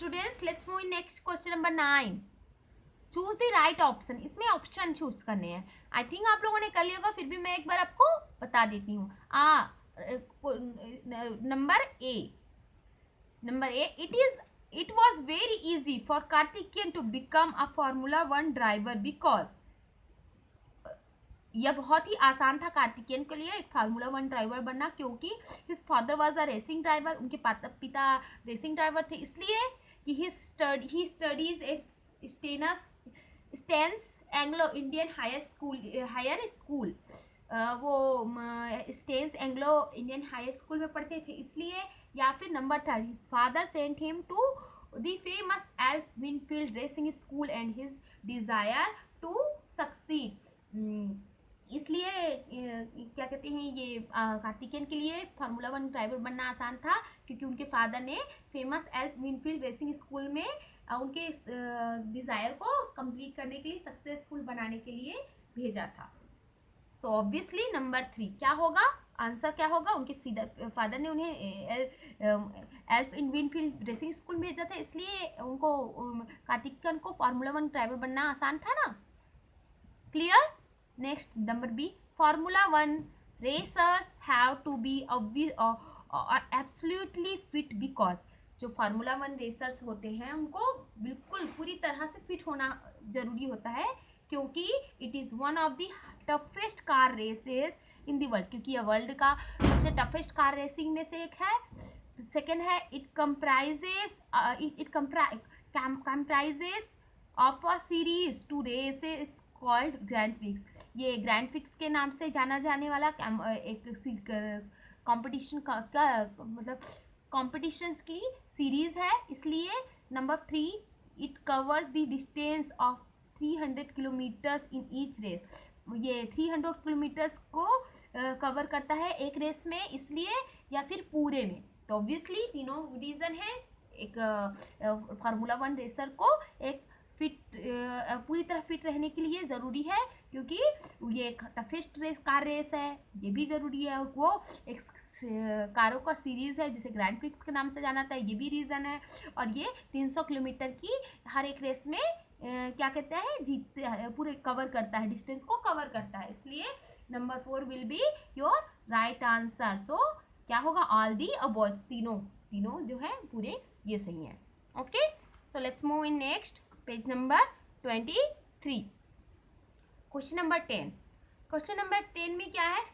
Students let's move in next question number 9. Choose the right option. इसमें option choose करने हैं. I think आप लोगों ने कर लिया होगा, फिर भी मैं एक बार आपको बता देती हूँ. Number A it was very easy for Karthikeyan to become a Formula 1 driver because यह बहुत ही आसान था कार्तिकेयन के लिए एक फार्मूला 1 ड्राइवर बनना, क्योंकि his father was a racing driver. उनके पिता रेसिंग ड्राइवर थे, इसलिए कि he studies at Stains Anglo Indian higher school. वो Stains Anglo Indian higher school में पढ़ते थे, इसलिए. या फिर number 3, his father sent him to the famous Elf Winfield racing school and his desire to succeed. इसलिए क्या कहते हैं, ये कार्तिकेयन के लिए फार्मूला 1 ड्राइवर बनना आसान था, क्योंकि उनके फादर ने famous Elf Winfield racing school में उनके डिज़ायर को कंप्लीट करने के लिए, सक्सेसफुल बनाने के लिए भेजा था. सो ऑब्वियसली नंबर 3 क्या होगा, आंसर क्या होगा, उनके फादर ने उन्हें एल्फ विनफील्ड रेसिंग स्कूल में भेजा था, इसलिए उनको कार्तिकेयन को फार्मूला 1 ड्राइवर बनना आसान था ना. Clear. Next, number B. Formula 1 racers have to be absolutely fit because जो फार्मूला 1 रेसर्स होते हैं उनको बिल्कुल पूरी तरह से फिट होना जरूरी होता है, क्योंकि it is one of the toughest car races in the world, क्योंकि यह वर्ल्ड का सबसे टफेस्ट कार रेसिंग में से एक है. सेकेंड है it comprises of a series to races called Grand Prix. ये ग्रैंड फिक्स के नाम से जाना जाने वाला एक कंपटीशन का मतलब कॉम्पिटिशन्स की सीरीज है, इसलिए. Number 3 it covers the distance of 300 kilometres in each race. ये 300 किलोमीटर्स को कवर करता है एक रेस में, इसलिए. या फिर पूरे में. तो ऑब्वियसली तीनों रीजन है. एक फार्मूला 1 रेसर को एक फिट पूरी तरह फिट रहने के लिए ज़रूरी है, क्योंकि ये एक टफेस्ट कार रेस है, ये भी ज़रूरी है. वो एक कारों का सीरीज़ है जिसे ग्रैंड प्रिक्स के नाम से जाना था, ये भी रीज़न है. और ये 300 किलोमीटर की हर एक रेस में क्या कहते हैं, पूरे कवर करता है, डिस्टेंस को कवर करता है, इसलिए number 4 will be your right answer. So क्या होगा, ऑल दी अबव. तीनों जो है पूरे ये सही है. Okay, so let's move in next page number 23. Question number 10. Question number 10 में क्या है,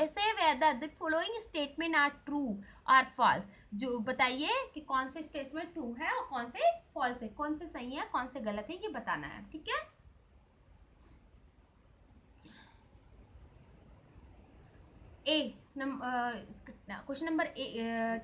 से whether the following statement are true और फॉल्स. जो बताइए कि कौन से स्टेटमेंट ट्रू है और कौन से फॉल्स है, कौन से सही है कौन से गलत है, ये बताना है. ठीक है. ए क्वेश्चन नंबर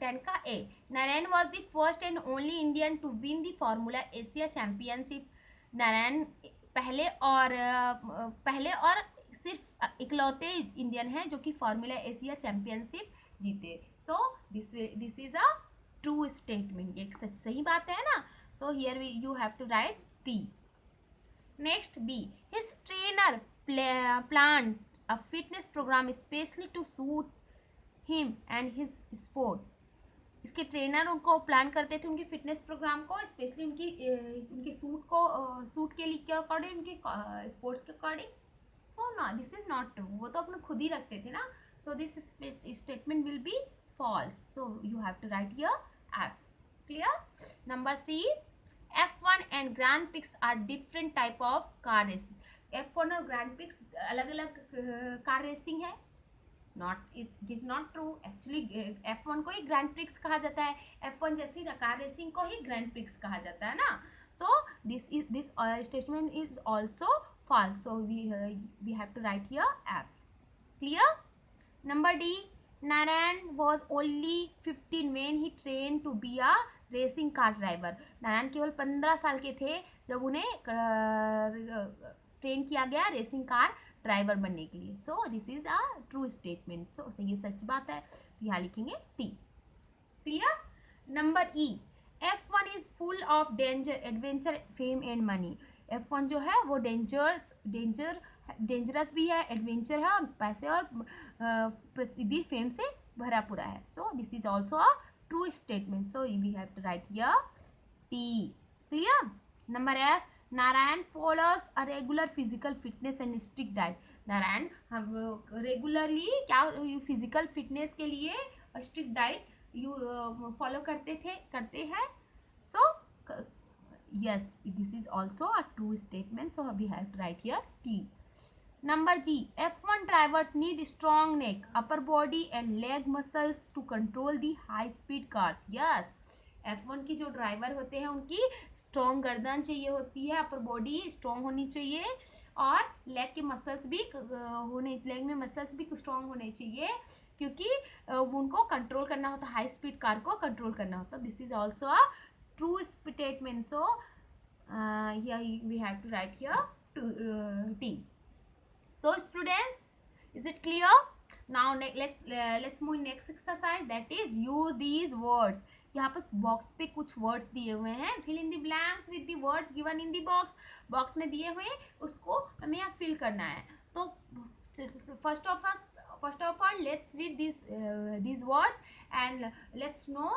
10 का A. Narayan was the first and only Indian to win the Formula Asia championship. Narayan पहले और सिर्फ इकलौते इंडियन हैं जो कि फार्मूला एशिया चैंपियनशिप जीते. So this is a true statement, ये सही बात है ना. So here you have to write T. Next B. His trainer plan a fitness program especially to suit him and his sport. इसके trainer उनको plan करते थे उनके फिटनेस प्रोग्राम को स्पेशली उनके सूट के लिए अकॉर्डिंग, उनके स्पोर्ट्स के अकॉर्डिंग. सो ना, दिस इज नॉट ट्रू. वो तो अपने खुद ही रखते थे ना. So this statement will be false. So you have to write here F. Clear. Number C. F1 and Grand Prix are different type of car races. F1 और grand prix अलग अलग कार रेसिंग है. It is not true. Actually F1 को ही grand prix कहा जाता है, F1 जैसी car racing को ही ग्रैंड प्रिक्स कहा जाता है ना. So this statement is also false. So we have to write here F. Clear. Number D. Narayan was only 15 when he trained to be a racing car driver. Narayan केवल 15 साल के थे जब उन्हें ट्रेन किया गया रेसिंग कार ड्राइवर बनने के लिए. So this is a true statement. So ये सच बात है. यहाँ लिखेंगे T. Clear. Number E. F1 is full of adventure fame and money. F1 जो है वो डेंजरस भी है, एडवेंचर है और पैसे और प्रसिद्धि फेम से भरा पूरा है. So this is also a true statement. So we have to write here T. Clear? Number F. Narayan follows a regular physical fitness and strict diet. Narayan हम रेगुलरली क्या फिजिकल फिटनेस के लिए स्ट्रिक्ट डाइट फॉलो करते हैं. So yes, this is also a true statement, so we have to write here T. Number G. F1 drivers need strong neck, upper body and leg muscles to control the high speed cars. Yes, F1 की जो driver होते हैं उनकी strong गर्दन चाहिए होती है, upper body strong होनी चाहिए और लेग के मसल्स भी लेग में मसल्स भी स्ट्रॉन्ग होने चाहिए क्योंकि उनको कंट्रोल करना होता है, हाई स्पीड कार को कंट्रोल करना होता है. This is also a true statement, so we have to write here T. So students, is it clear? Now let's move next exercise, that is use these words. यहाँ पर box पे कुछ words दिए हुए हैं, fill in the blanks with the words given in the box. Box में दिए हुए उसको हमें यहाँ फिल करना है. तो first of all let's read these words and let's know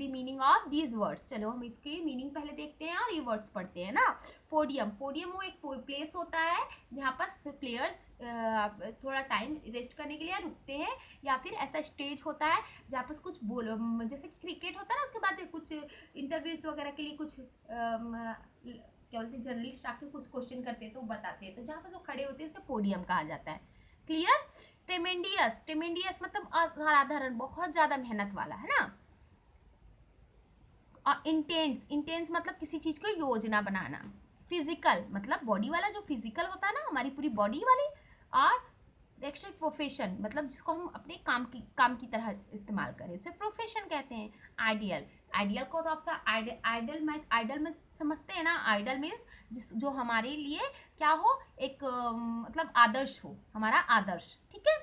the meaning of these words. चलो हम इसकी मीनिंग पहले देखते हैं और ये वर्ड्स पढ़ते हैं ना. पोडियम वो एक प्लेस होता है जहाँ पर प्लेयर्स थोड़ा टाइम रेस्ट करने के लिए रुकते हैं, या फिर ऐसा स्टेज होता है जहाँ पर कुछ जैसे क्रिकेट होता है ना, उसके बाद कुछ इंटरव्यूज वगैरह के लिए कुछ क्या बोलते हैं जर्नलिस्ट आके कुछ क्वेश्चन करते हैं तो बताते हैं, तो जहाँ पर जो खड़े होते हैं उसे पोडियम कहा जाता है. क्लियर? ट्रेमेंडियस मतलब असाधारण, बहुत ज्यादा मेहनत वाला है ना. और इंटेंस मतलब किसी चीज को योजना बनाना. फिजिकल मतलब बॉडी वाला, जो फिजिकल होता है ना हमारी पूरी बॉडी वाली. और नेक्स्ट प्रोफेशन मतलब जिसको हम अपने काम की तरह इस्तेमाल करें, उसे प्रोफेशन कहते हैं. आइडियल को तो आप आइडल में समझते हैं ना. आइडल मीन्स जो हमारे लिए क्या हो, एक मतलब आदर्श हो, हमारा आदर्श. ठीक है.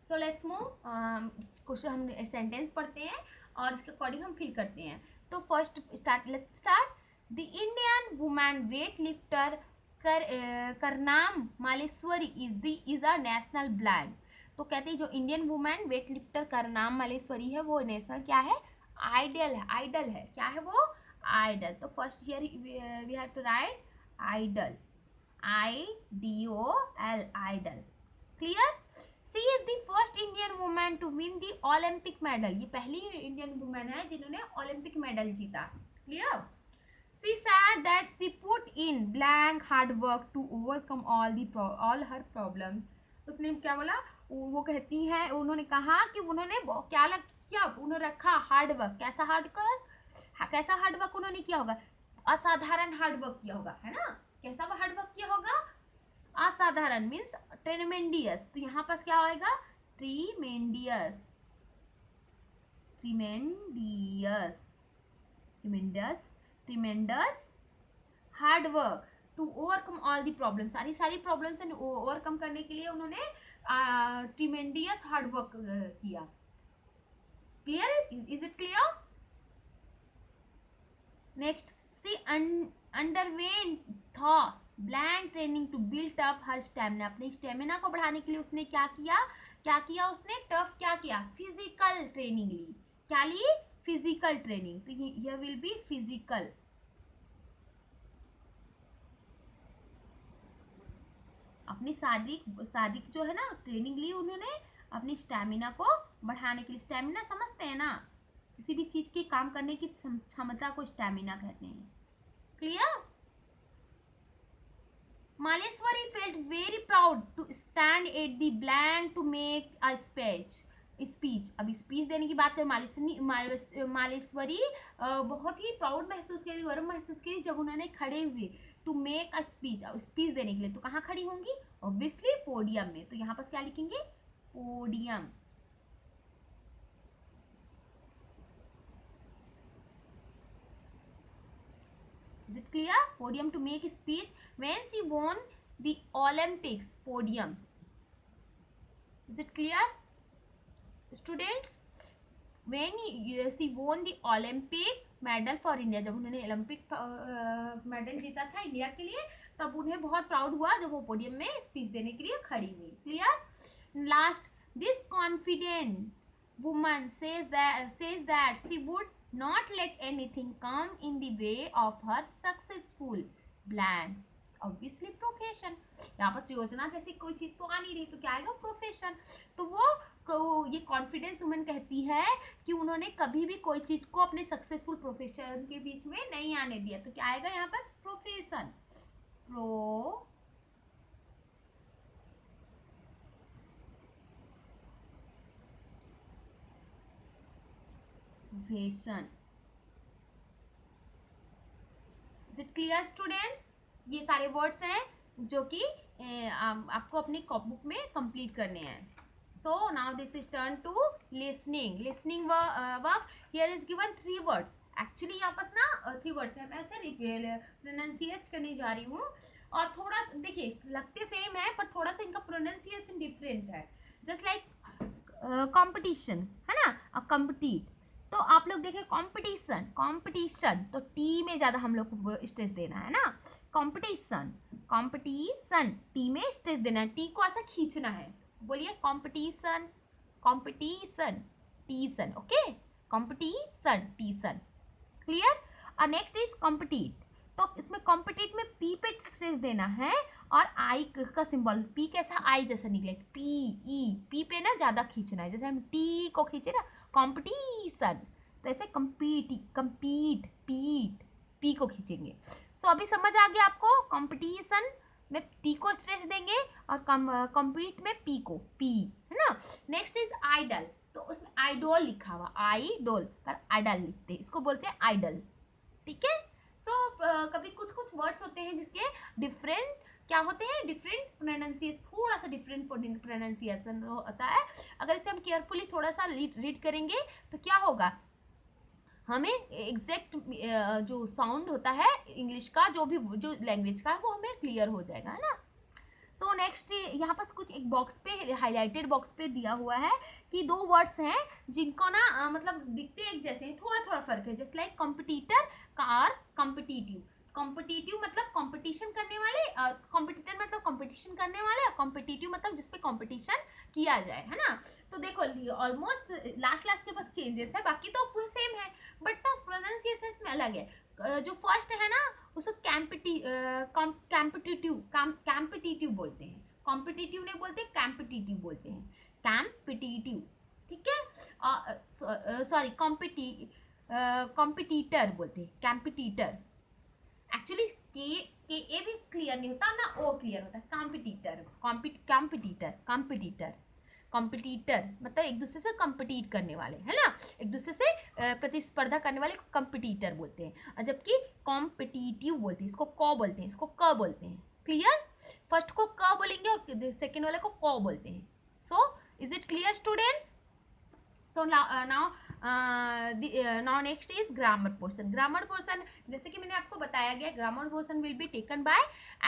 सो लेट्स मूव. क्वेश्चन हम सेंटेंस पढ़ते हैं और इसके अकॉर्डिंग हम फिल करते हैं. तो first let's start. The Indian women weight lifter Karnam Malleswari is a national blank. तो कहते हैं जो Indian women weight lifter Karnam Malleswari है वो नेशनल क्या है, आइडल है. क्या है वो, आइडल. तो first here we have to write idol, IDOL, idol. Clear? She is the first Indian women to win the Olympic medal. ये पहली इंडियन वुमेन है जिन्होंने ओलंपिक मेडल जीता. Clear? She said that she put in blank hard work to overcome all her problems. उसने क्या बोला, वो कहती हैं, उन्होंने कहा कि उन्होंने क्या किया, उन्होंने रखा हार्ड वर्क. कैसा हार्ड वर्क उन्होंने किया होगा, असाधारण हार्ड वर्क किया होगा, है ना. कैसा हार्ड वर्क किया होगा, असाधारण मीन्स ट्रेमेंडियस. तो यहाँ पर क्या होगा, tremendous hard work to overcome all the problem. सारी प्रॉब्लम्स ओवरकम करने के लिए उन्होंने ट्रीमेंडियस हार्ड वर्क किया. Clear? Is it clear? Next, she underwent blank training to build up her stamina. अपने स्टेमिना को बढ़ाने के लिए उसने क्या किया उसने टफ क्या किया, फिजिकल ट्रेनिंग ली. क्या ली, फिजिकल ट्रेनिंग. तो ये विल बी फिजिकल. अपनी शारीरिक जो है ना ट्रेनिंग ली उन्होंने अपनी स्टैमिना को बढ़ाने के लिए. स्टैमिना समझते हैं ना, किसी भी चीज के काम करने की क्षमता को स्टैमिना कहते हैं. Clear? Maleswari felt very proud to stand at the blank to make a speech. अब स्पीच देने की बात करें, मालेश्वरी बहुत ही प्राउड महसूस करी, गर्व महसूस करी जब उन्होंने खड़े हुए टू मेक अ स्पीच देने के लिए. तो कहाँ खड़ी होंगी, ऑब्वियसली पोडियम में. तो यहाँ पर क्या लिखेंगे, podium. Is it clear? Podium to make a speech when she won the Olympics. Podium. Is it clear, students? When she won the Olympic medal for India. जब उन्होंने ओलंपिक मेडल जीता था इंडिया के लिए, तब उन्हें बहुत प्राउड हुआ जब वो पोडियम में स्पीच देने के लिए खड़ी हुई. Clear? Last, this confident woman says that she would not let anything come in the way of her successful plan, obviously profession। यहाँ पर योजना जैसी कोई चीज तो आ नहीं रही, तो क्या आएगा, प्रोफेशन। तो ये कॉन्फिडेंस वुमेन कहती है कि उन्होंने कभी भी कोई चीज को अपने सक्सेसफुल प्रोफेशन के बीच में नहीं आने दिया। तो क्या आएगा यहाँ पर, profession, profession. Is it clear students? ये सारे वर्ड्स हैं जो कि आपको अपनी बुक में कंप्लीट करने हैं। So now this is turn to listening. Listening verb. Here is given 3 words. Actually यहाँ पास ना 3 words है, मैं उसे प्रोनाउंसिएट करने जा रही हूँ। और थोड़ा देखिए लगते सेम है पर थोड़ा सा इनका प्रोनाउंसिएशन डिफरेंट है। जस्ट लाइक कंपटीशन है ना, कम्पटीट। तो आप लोग देखें कंपटीशन, कंपटीशन तो टी में ज़्यादा हम लोग को स्ट्रेस देना है ना, कंपटीशन, कंपटीशन टी में स्ट्रेस देना है, टी को ऐसा खींचना है। बोलिए कंपटीशन, कंपटीशन, टीशन, ओके, कंपटीशन, टीशन, क्लियर। और नेक्स्ट इज कॉम्पिटिट। तो इसमें कॉम्पिटिट में पी पे स्ट्रेस देना है और आई का सिंबल, पी कैसा आई जैसा निकले, पी ई, पी पे ना ज़्यादा खींचना है, जैसे हम टी को खींचे ना, कॉम्पिटिशन, तो ऐसे कम्पीट, कम्पीट, पीट, पी को खींचेंगे। सो अभी समझ आ गया आपको, कॉम्पिटिशन में टी को स्ट्रेस देंगे और कम्पीट में पी को, पी है ना। Next is idol. तो उसमें आइडोल लिखा हुआ, आइडोल पर आइडल लिखते हैं, इसको बोलते हैं आइडल, ठीक है। सो कभी कुछ कुछ वर्ड्स होते हैं जिसके डिफरेंट क्या होते हैं, डिफरेंट प्रोनाउंसिएशन, थोड़ा सा डिफरेंट प्रोनाउंसिएशन होता है। अगर इसे हम केयरफुली थोड़ा सा रीड करेंगे तो क्या होगा, हमें एग्जैक्ट जो साउंड होता है इंग्लिश का, जो भी जो लैंग्वेज का है, वो हमें क्लियर हो जाएगा, है ना। सो नेक्स्ट यहाँ पर कुछ एक बॉक्स पे, हाईलाइटेड बॉक्स पे दिया हुआ है कि 2 वर्ड्स हैं जिनको ना मतलब दिखते एक जैसे हैं, थोड़ा थोड़ा फर्क है, जैसे लाइक कॉम्पिटिटर और कॉम्पिटिटिव। कॉम्पिटिटिव मतलब कंपटीशन करने वाले, और कॉम्पिटिटर मतलब कंपटीशन करने वाले, और कॉम्पिटिटिव मतलब जिसपे कंपटीशन किया जाए, है ना। तो देखो ऑलमोस्ट लास्ट के पास चेंजेस है, बाकी तो फुल सेम है, बट प्रोनाउंसिएशन में अलग है। जो फर्स्ट है ना उसको कैम्पिटिटिव बोलते हैं, कॉम्पिटिटिव नहीं बोलते, कैम्पिटिटिव बोलते हैं, कैम्पिटिटिव, ठीक है। सॉरी कॉम्पिटिटर बोलते हैं, कैम्पिटिटर। एक्चुअली के ए भी क्लियर नहीं होता ना, ओ क्लियर होता है, कॉम्पिटिटर, कॉम्पिटिटर, कॉम्पिटिटर, कॉम्पिटिटर मतलब एक दूसरे से कम्पिटिट करने वाले, है ना, एक दूसरे से प्रतिस्पर्धा करने वाले को कम्पिटिटर बोलते हैं। और जबकि कॉम्पिटिटिव बोलते हैं, इसको क बोलते हैं, इसको क बोलते हैं, क्लियर। फर्स्ट को क बोलेंगे और सेकेंड वाले को क बोलते हैं। So is it clear students? So now next is grammar portion. Grammar portion जैसे कि मैंने आपको बताया गया, grammar portion will be taken by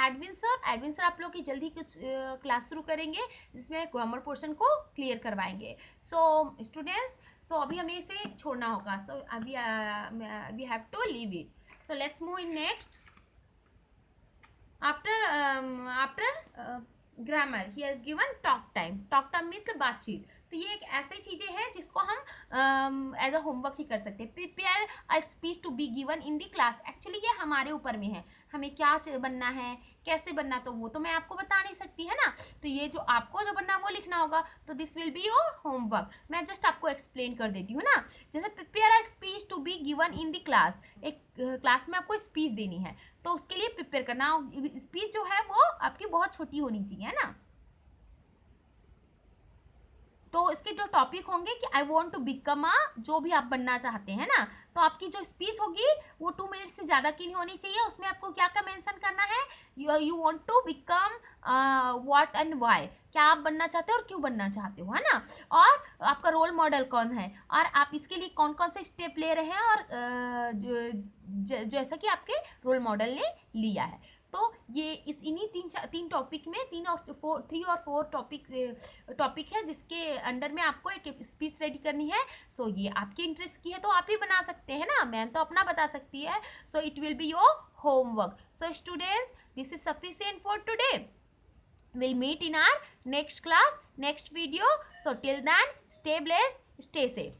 Edwin sir. Edwin sir आप लोग की जल्दी कुछ क्लास शुरू करेंगे जिसमें ग्रामर पोर्शन को क्लियर करवाएंगे। सो स्टूडेंट्स, सो अभी हमें इसे छोड़ना होगा, सो अभी we have to leave it. So let's move in next. After grammar he has given talk time. Talk time means बातचीत। तो ये एक ऐसी चीज़ें हैं जिसको हम एज अ होमवर्क ही कर सकते हैं। Prepare a speech to be given in the class. Actually ये हमारे ऊपर में है, हमें क्या बनना है, कैसे बनना, तो वो तो मैं आपको बता नहीं सकती, है ना। तो ये जो आपको जो बनना वो लिखना होगा, तो this will be your homework. मैं जस्ट आपको एक्सप्लेन कर देती हूँ ना। जैसे prepare a speech to be given in the class, एक क्लास में आपको स्पीच देनी है, तो उसके लिए प्रिपेयर करना। स्पीच जो है वो आपकी बहुत छोटी होनी चाहिए, है ना। तो इसके जो टॉपिक होंगे कि I want to become a, जो भी आप बनना चाहते हैं ना, तो आपकी जो स्पीच होगी वो 2 मिनट से ज़्यादा की नहीं होनी चाहिए। उसमें आपको क्या क्या मेंशन करना है, you want to become what and why, क्या आप बनना चाहते हो और क्यों बनना चाहते हो, है ना। और आपका रोल मॉडल कौन है, और आप इसके लिए कौन कौन से स्टेप ले रहे हैं, और जैसा कि आपके रोल मॉडल ने लिया है। तो ये इस इन्हीं तीन टॉपिक में 3 और 4 टॉपिक है जिसके अंडर में आपको एक स्पीच रेडी करनी है। सो ये आपके इंटरेस्ट की है तो आप ही बना सकते हैं ना, मैम तो अपना बता सकती है। So it will be your homework. So students, this is sufficient for today. We'll meet in our next class, next video. So till then, stay blessed, stay safe.